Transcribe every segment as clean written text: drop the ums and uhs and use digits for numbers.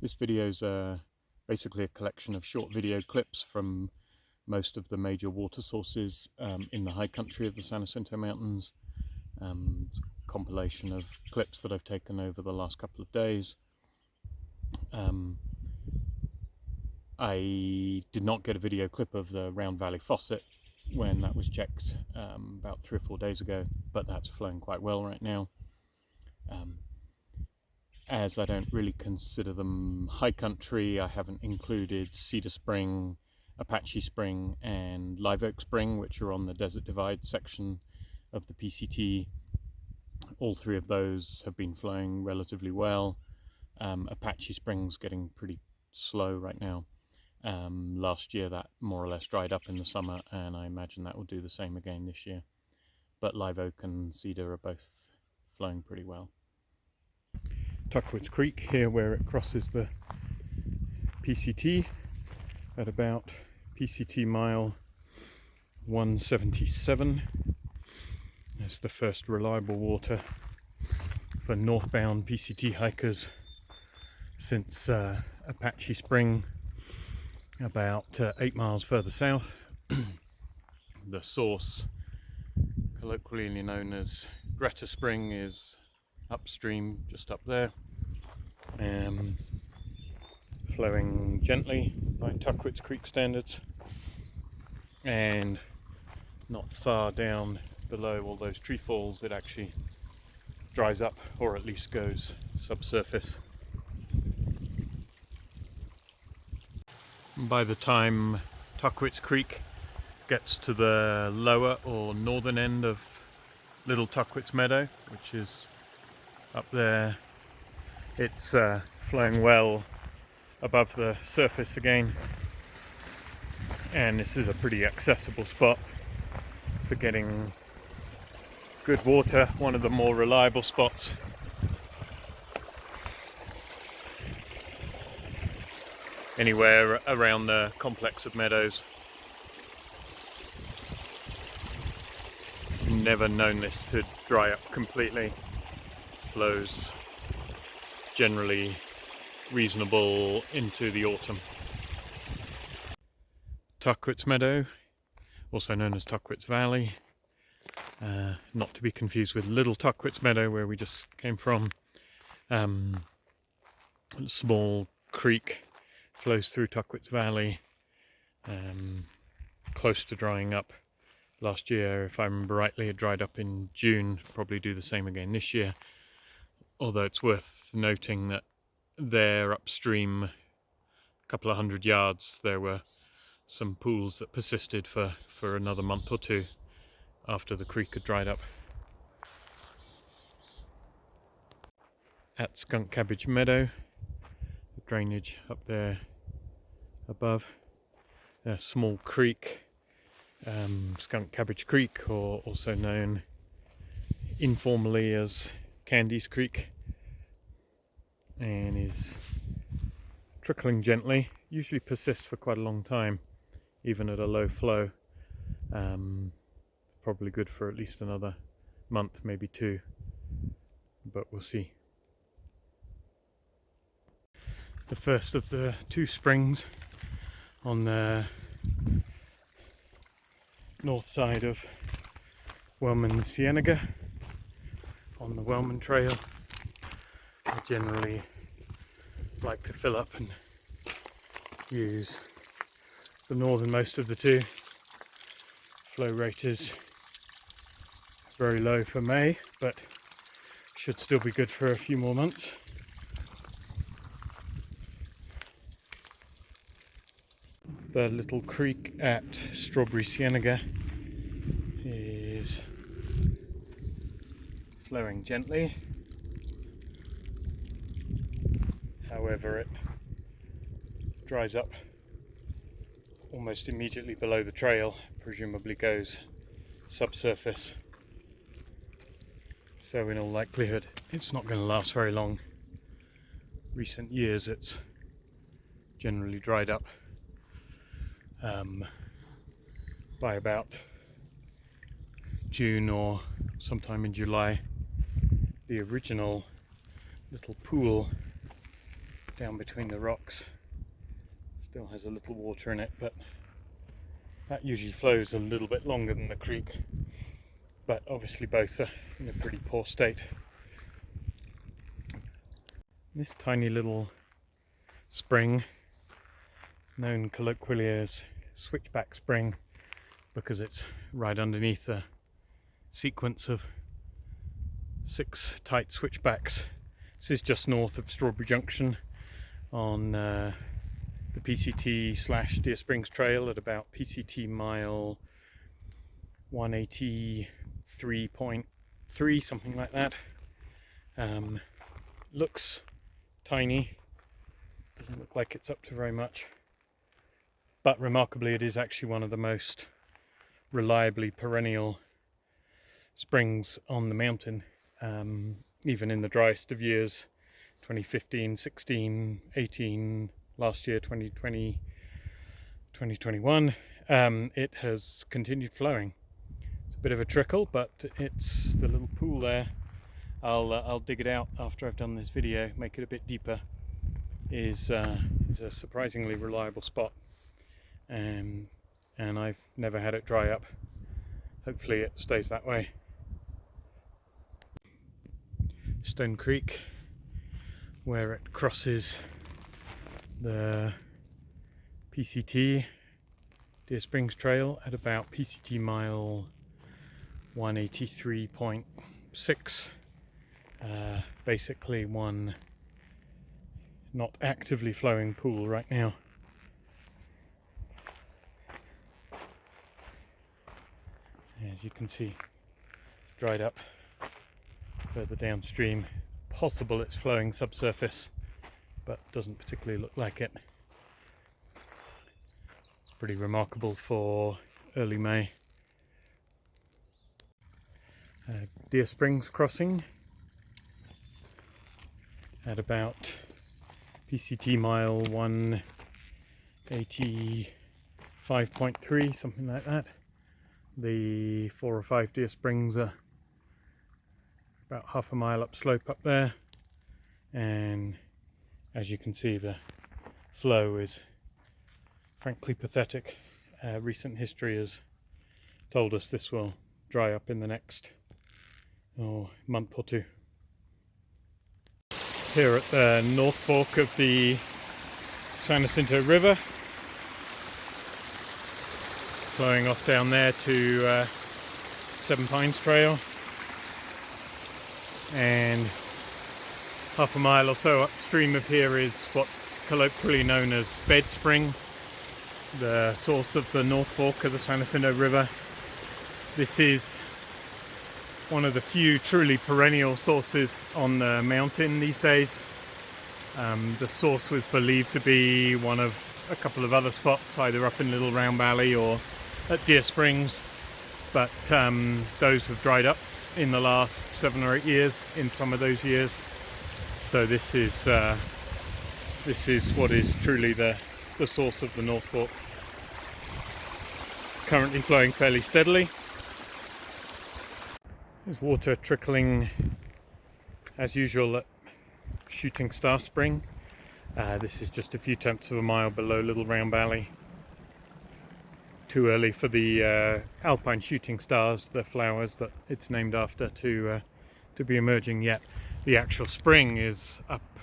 This video is basically a collection of short video clips from most of the major water sources in the high country of the San Jacinto Mountains. It's a compilation of clips that I've taken over the last couple of days. I did not get a video clip of the Round Valley faucet when that was checked about 3 or 4 days ago, but that's flowing quite well right now. As I don't really consider them high country, I haven't included Cedar Spring, Apache Spring and Live Oak Spring, which are on the Desert Divide section of the PCT. All three of those have been flowing relatively well. Apache Spring's getting pretty slow right now. Last year that more or less dried up in the summer, and I imagine that will do the same again this year. But Live Oak and Cedar are both flowing pretty well. Tuckwoods Creek here, where it crosses the PCT at about PCT mile 177. It's the first reliable water for northbound PCT hikers since Apache Spring, about 8 miles further south. The source, colloquially known as Greta Spring, is upstream, just up there, flowing gently by Tuckwoods Creek standards, and not far down below all those tree falls it actually dries up, or at least goes subsurface. By the time Tuckwoods Creek gets to the lower or northern end of Little Tuckwoods Meadow, which is up there, it's flowing well above the surface again, and this is a pretty accessible spot for getting good water, one of the more reliable spots. Anywhere around the complex of meadows. Never known this to dry up completely. Flows generally reasonable into the autumn. Tuckwoods Meadow, also known as Tuckwoods Valley, not to be confused with Little Tuckwoods Meadow where we just came from. A small creek flows through Tuckwoods Valley, close to drying up. Last year, if I remember rightly, it dried up in June. Probably do the same again this year. Although it's worth noting that there upstream, a couple of 100 yards, there were some pools that persisted for another month or two after the creek had dried up. At Skunk Cabbage Meadow, the drainage up there above, a small creek, Skunk Cabbage Creek, or also known informally as Candy's Creek, and is trickling gently, usually persists for quite a long time, even at a low flow. Probably good for at least another month, maybe 2, but we'll see. The first of the 2 springs on the north side of Wellman Cienega on the Wellman Trail. I generally like to fill up and use the northernmost of the 2. Flow rate is very low for May, but should still be good for a few more months. The little creek at Strawberry Cienega is flowing gently. However, it dries up almost immediately below the trail, presumably goes subsurface. So in all likelihood, it's not going to last very long. Recent years, it's generally dried up by about June or sometime in July. The original little pool down between the rocks. Still has a little water in it, but that usually flows a little bit longer than the creek. But obviously both are in a pretty poor state. This tiny little spring is known colloquially as Switchback Spring because it's right underneath a sequence of 6 tight switchbacks. This is just north of Strawberry Junction on the PCT/Deer Springs Trail at about PCT mile 183.3, something like that. Looks tiny, doesn't look like it's up to very much, but remarkably it is actually one of the most reliably perennial springs on the mountain, even in the driest of years, 2015, 16, 18, last year 2020, 2021, it has continued flowing. It's a bit of a trickle, but it's the little pool there. I'll dig it out after I've done this video, make it a bit deeper. Is a surprisingly reliable spot, and I've never had it dry up. Hopefully it stays that way. Stone Creek, where it crosses the PCT Deer Springs Trail at about PCT mile 183.6. Basically one not actively flowing pool right now. As you can see, it's dried up further downstream. Possible it's flowing subsurface, but doesn't particularly look like it. It's pretty remarkable for early May. Deer Springs crossing at about PCT mile 185.3, something like that. The 4 or 5 Deer Springs are about half a mile upslope up there, and as you can see the flow is frankly pathetic. Recent history has told us this will dry up in the next month or two. Here at the North Fork of the San Jacinto River, flowing off down there to Seven Pines Trail, and half a mile or so upstream of here is what's colloquially known as Bed Spring, the source of the North Fork of the San Jacinto River. This is one of the few truly perennial sources on the mountain these days. The source was believed to be one of a couple of other spots, either up in Little Round Valley or at Deer Springs, but those have dried up in the last 7 or 8 years in some of those years. So this is what is truly the source of the North Fork. Currently flowing fairly steadily. There's water trickling as usual at Shooting Star Spring. This is just a few tenths of a mile below Little Round Valley. Too early for the alpine shooting stars, the flowers that it's named after, to be emerging yet. The actual spring is up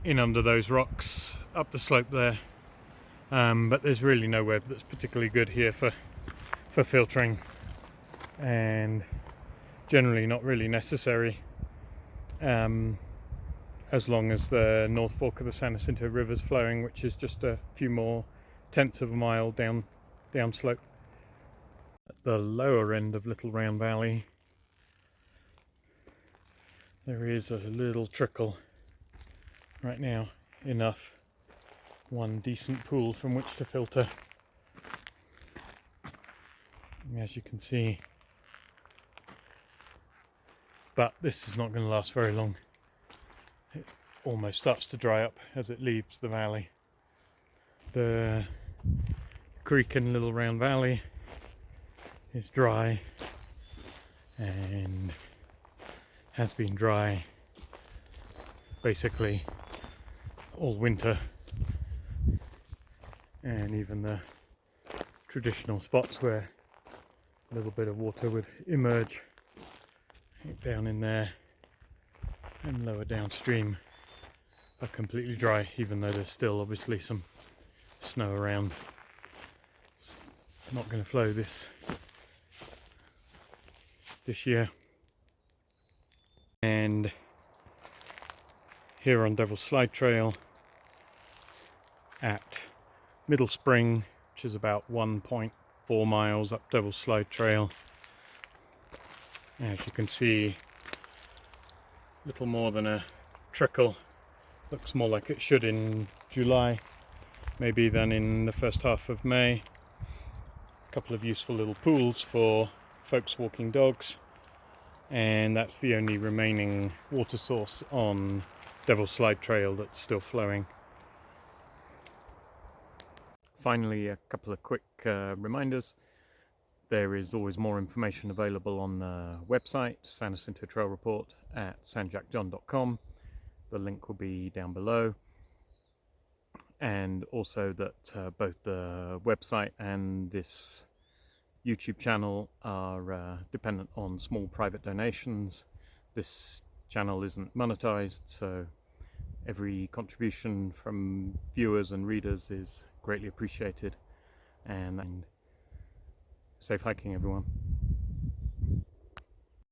in under those rocks up the slope there, but there's really nowhere that's particularly good here for filtering, and generally not really necessary as long as the North Fork of the San Jacinto River is flowing, which is just a few more tenths of a mile downslope. At the lower end of Little Round Valley there is a little trickle right now, enough, one decent pool from which to filter. As you can see, but this is not going to last very long. It almost starts to dry up as it leaves the valley. The creek in Little Round Valley is dry and has been dry basically all winter, and even the traditional spots where a little bit of water would emerge down in there and lower downstream are completely dry, even though there's still obviously some snow around. It's not going to flow this year. And here on Devil's Slide Trail at Middle Spring, which is about 1.4 miles up Devil's Slide Trail, as you can see, little more than a trickle. Looks more like it should in July maybe than in the first half of May. A couple of useful little pools for folks walking dogs, and that's the only remaining water source on Devil's Slide Trail that's still flowing. Finally, a couple of quick reminders. There is always more information available on the website, San Jacinto Trail Report, at sanjackjohn.com. The link will be down below. And also that both the website and this YouTube channel are dependent on small private donations. This channel isn't monetized, so every contribution from viewers and readers is greatly appreciated. And safe hiking, everyone.